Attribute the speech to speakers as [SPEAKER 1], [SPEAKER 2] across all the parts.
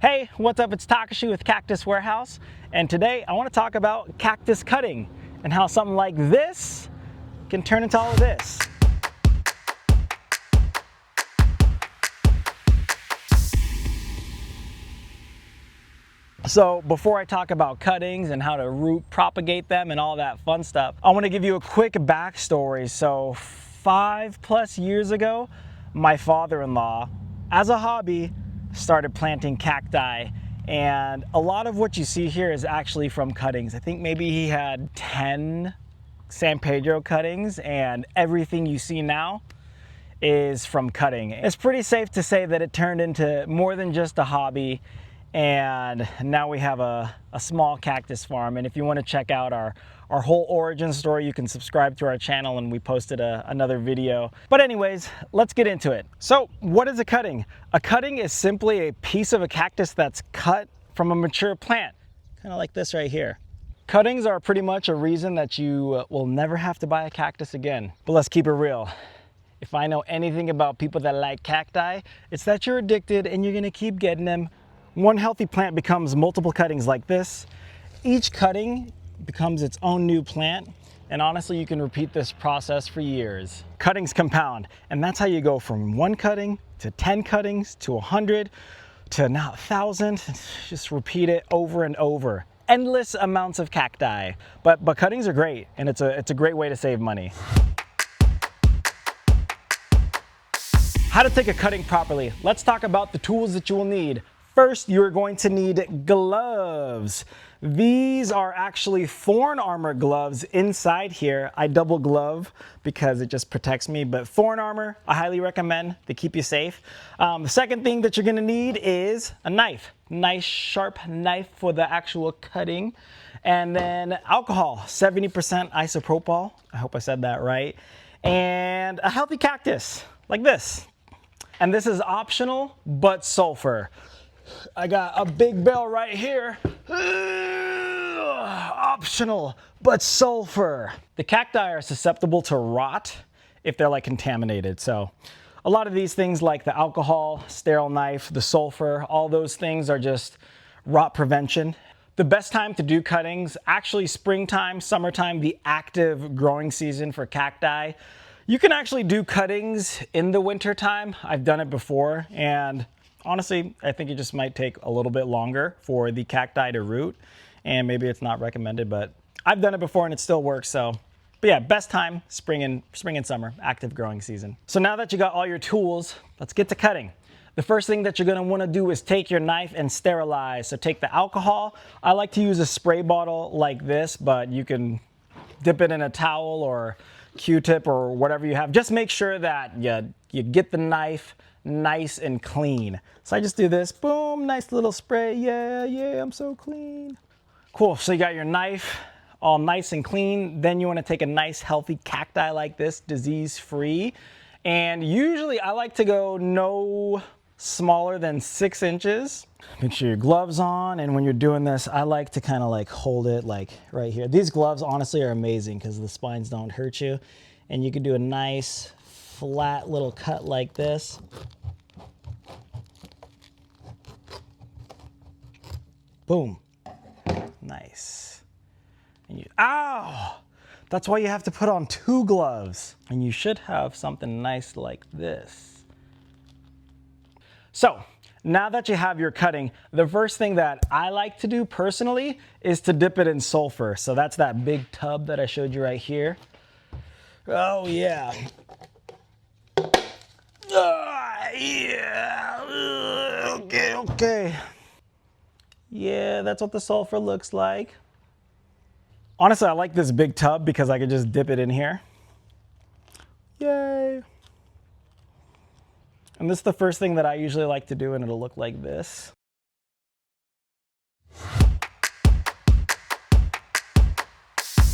[SPEAKER 1] Hey, what's up? It's Takashi with Cactus Warehouse, and today I want to talk about cactus cutting and how something like this can turn into all of this. So before I talk about cuttings and how to root propagate them and all that fun stuff, I want to give you a quick backstory. So 5+ years ago, my father-in-law, as a hobby, started planting cacti, and a lot of what you see here is actually from cuttings. I think maybe he had 10 San Pedro cuttings, and everything you see now is from cutting. It's pretty safe to say that it turned into more than just a hobby, and now we have a small cactus farm. And if you want to check out our whole origin story, you can subscribe to our channel, and we posted another video. But anyways, let's get into it. So what is a cutting? A cutting is simply a piece of a cactus that's cut from a mature plant, kind of like this right here. Cuttings are pretty much a reason that you will never have to buy a cactus again. But let's keep it real. If I know anything about people that like cacti, it's that you're addicted and you're gonna keep getting them. One healthy plant becomes multiple cuttings like this. Each cutting becomes its own new plant, and honestly, you can repeat this process for years. Cuttings compound, and that's how you go from 1 cutting to 10 cuttings to 100 to now 1,000. Just repeat it over and over. Endless amounts of cacti, but cuttings are great, and it's a great way to save money. How to take a cutting properly. Let's talk about the tools that you will need. First, you're going to need gloves. These are actually thorn armor gloves inside here. I double glove because it just protects me, but thorn armor, I highly recommend. They keep you safe. The second thing that you're gonna need is a knife. Nice sharp knife for the actual cutting. And then alcohol, 70% isopropyl. I hope I said that right. And a healthy cactus, like this. And this is optional, but sulfur. I got a big barrel right here. Optional, but sulfur. The cacti are susceptible to rot if they're like contaminated. So a lot of these things like the alcohol, sterile knife, the sulfur, all those things are just rot prevention. The best time to do cuttings, actually springtime, summertime, the active growing season for cacti. You can actually do cuttings in the winter time. I've done it before, and honestly, I think it just might take a little bit longer for the cacti to root, and maybe it's not recommended, but I've done it before and it still works. So, but yeah, best time, spring and summer, active growing season. So now that you got all your tools, let's get to cutting. The first thing that you're gonna wanna do is take your knife and sterilize. So take the alcohol. I like to use a spray bottle like this, but you can dip it in a towel or Q-tip or whatever you have. Just make sure that you get the knife nice and clean. So I just do this, boom, nice little spray. Yeah, I'm so clean. Cool, so you got your knife all nice and clean. Then you wanna take a nice healthy cacti like this, disease-free. And usually I like to go no smaller than 6 inches. Make sure your gloves on, and when you're doing this, I like to kind of like hold it like right here. These gloves honestly are amazing because the spines don't hurt you. And you can do a nice flat little cut like this. Boom. Nice. And ow! That's why you have to put on 2 gloves. And you should have something nice like this. So, now that you have your cutting, the first thing that I like to do personally is to dip it in sulfur. So that's that big tub that I showed you right here. Oh yeah. Yeah. Okay. Yeah, that's what the sulfur looks like. Honestly, I like this big tub because I could just dip it in here. Yay. And this is the first thing that I usually like to do, and it'll look like this.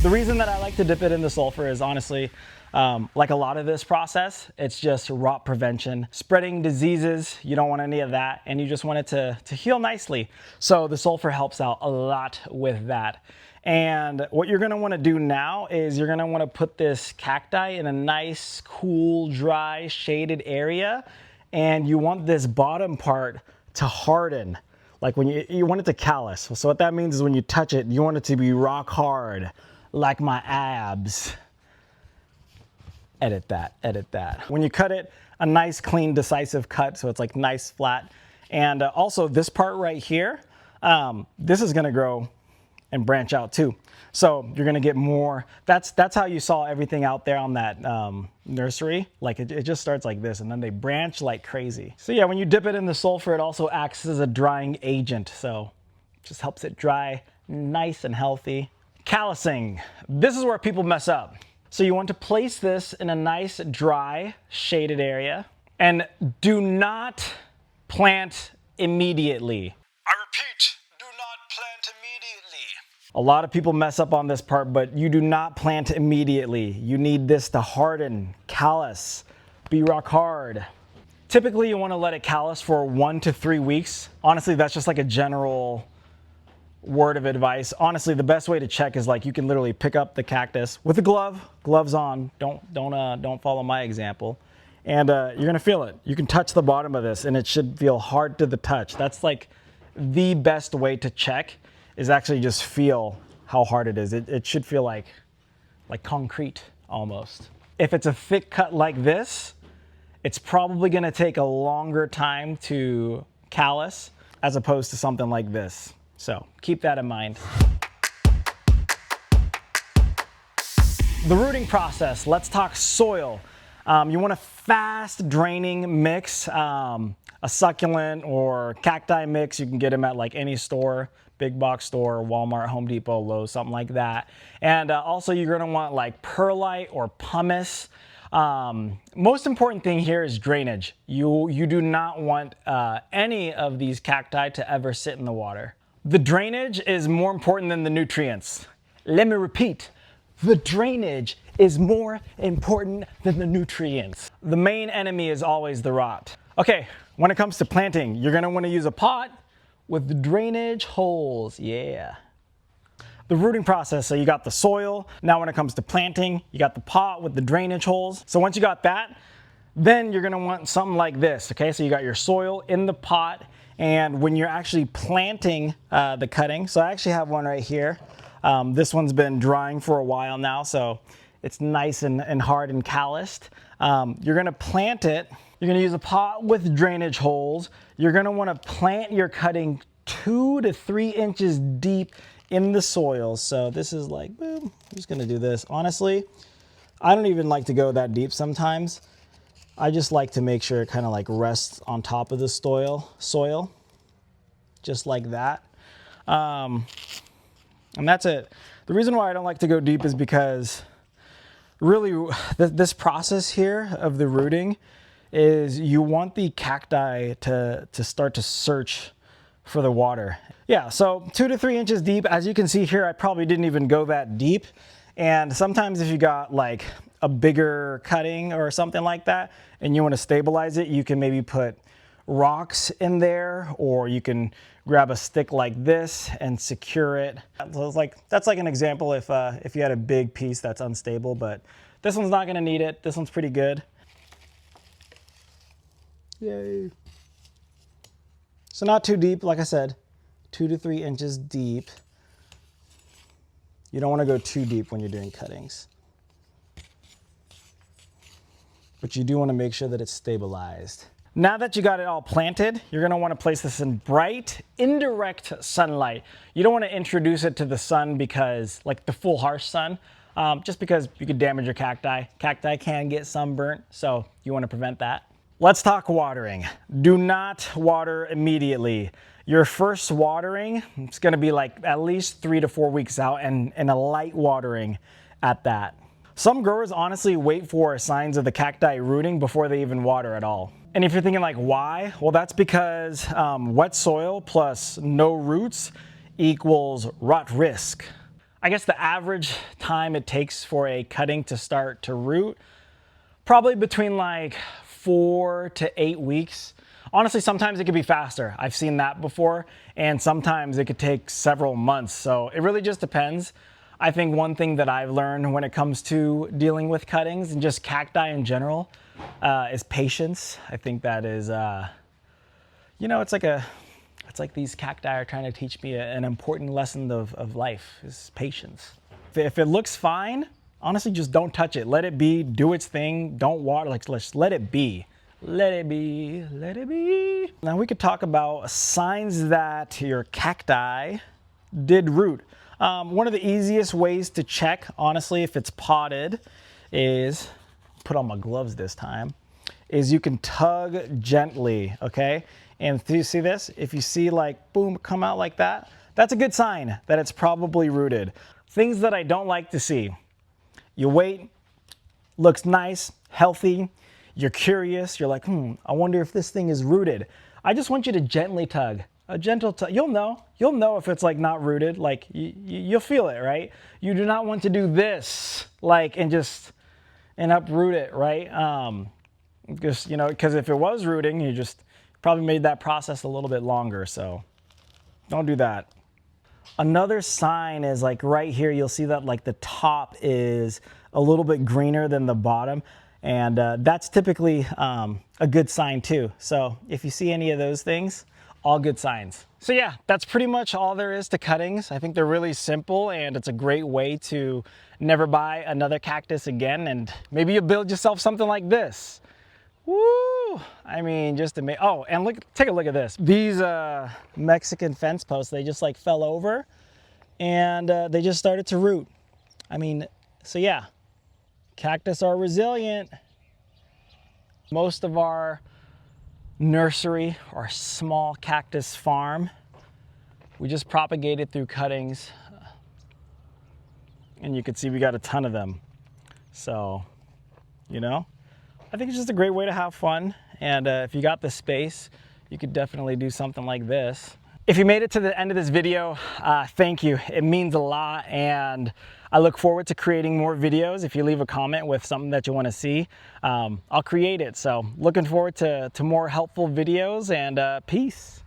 [SPEAKER 1] The reason that I like to dip it in the sulfur is honestly, like a lot of this process, it's just rot prevention. Spreading diseases, you don't want any of that, and you just want it to heal nicely. So the sulfur helps out a lot with that. And what you're gonna wanna do now is you're gonna wanna put this cacti in a nice, cool, dry, shaded area, and you want this bottom part to harden. Like when you want it to callus. So what that means is when you touch it, you want it to be rock hard, like my abs. Edit that, edit that. When you cut it, a nice, clean, decisive cut, so it's like nice, flat. And also this part right here, this is gonna grow and branch out too. So you're gonna get more, that's how you saw everything out there on that nursery. Like it just starts like this and then they branch like crazy. So yeah, when you dip it in the sulfur, it also acts as a drying agent. So it just helps it dry nice and healthy. Callousing, this is where people mess up. So you want to place this in a nice, dry, shaded area and do not plant immediately. I repeat, do not plant immediately. A lot of people mess up on this part, but you do not plant immediately. You need this to harden, callus, be rock hard. Typically, you want to let it callus for 1 to 3 weeks. Honestly, that's just like a general word of advice. Honestly, the best way to check is like you can literally pick up the cactus with a gloves on. Don't follow my example. And you're gonna feel it. You can touch the bottom of this and it should feel hard to the touch. That's like the best way to check, is actually just feel how hard it is. It should feel like concrete almost. If it's a thick cut like this, it's probably gonna take a longer time to callus as opposed to something like this. So keep that in mind. The rooting process, let's talk soil. You want a fast draining mix, a succulent or cacti mix. You can get them at like any store, big box store, Walmart, Home Depot, Lowe's, something like that. And also you're gonna want like perlite or pumice. Most important thing here is drainage. You do not want any of these cacti to ever sit in the water. The drainage is more important than the nutrients. Let me repeat, the drainage is more important than the nutrients. The main enemy is always the rot. Okay, when it comes to planting, you're gonna wanna use a pot with the drainage holes, yeah. The rooting process, so you got the soil. Now when it comes to planting, you got the pot with the drainage holes. So once you got that, then you're gonna want something like this, okay? So you got your soil in the pot, and when you're actually planting the cutting, so I actually have one right here. This one's been drying for a while now, so it's nice and hard and calloused. You're gonna plant it. You're gonna use a pot with drainage holes. You're gonna wanna plant your cutting 2 to 3 inches deep in the soil. So this is like, boom, I'm just gonna do this. Honestly, I don't even like to go that deep sometimes. I just like to make sure it kind of like rests on top of the soil, just like that. And that's it. The reason why I don't like to go deep is because really this process here of the rooting is you want the cacti to start to search for the water. Yeah, so 2 to 3 inches deep. As you can see here, I probably didn't even go that deep. And sometimes if you got like a bigger cutting or something like that and you want to stabilize it, you can maybe put rocks in there, or you can grab a stick like this and secure it. So it's like, that's like an example if you had a big piece that's unstable, but this one's not gonna need it. This one's pretty good. Yay. So not too deep, like I said, 2 to 3 inches deep. You don't want to go too deep when you're doing cuttings. But you do want to make sure that it's stabilized. Now that you got it all planted, you're going to want to place this in bright, indirect sunlight. You don't want to introduce it to the sun because, like the full harsh sun, just because you could damage your cacti. Cacti can get sunburnt, so you want to prevent that. Let's talk watering. Do not water immediately. Your first watering, it's gonna be like at least 3 to 4 weeks out, and a light watering at that. Some growers honestly wait for signs of the cacti rooting before they even water at all. And if you're thinking like, why? Well, that's because wet soil plus no roots equals rot risk. I guess the average time it takes for a cutting to start to root, probably between like 4 to 8 weeks. Honestly, sometimes it could be faster. I've seen that before, and sometimes it could take several months. So it really just depends. I think one thing that I've learned when it comes to dealing with cuttings and just cacti in general is patience. I think that is, you know, it's like It's like these cacti are trying to teach me an important lesson of life, is patience. If it looks fine, honestly, just don't touch it. Let it be, do its thing. Don't water, like, let's let it be. Let it be, let it be. Now we could talk about signs that your cacti did root. One of the easiest ways to check, honestly, if it's potted is, put on my gloves this time, is you can tug gently, okay? And do you see this? If you see like, boom, come out like that, that's a good sign that it's probably rooted. Things that I don't like to see. You wait, looks nice, healthy, you're curious, you're like, I wonder if this thing is rooted. I just want you to gently tug, a gentle tug. You'll know if it's like not rooted, like you'll feel it, right? You do not want to do this, like, and uproot it, right? Just, you know, because if it was rooting, you just probably made that process a little bit longer, so don't do that. Another sign is like right here, you'll see that like the top is a little bit greener than the bottom, and that's typically a good sign too. So if you see any of those things, all good signs. So yeah, that's pretty much all there is to cuttings. I think they're really simple, and it's a great way to never buy another cactus again, and maybe you build yourself something like this. Woo! I mean, just amazing. Oh, and look, take a look at this. These Mexican fence posts, they just like fell over, and they just started to root. I mean, so yeah, cactus are resilient. Most of our nursery or small cactus farm, we just propagated through cuttings, and you can see we got a ton of them. So, you know, I think it's just a great way to have fun, and if you got the space, you could definitely do something like this. If you made it to the end of this video, thank you. It means a lot, and I look forward to creating more videos. If you leave a comment with something that you want to see, I'll create it. So looking forward to more helpful videos, and peace.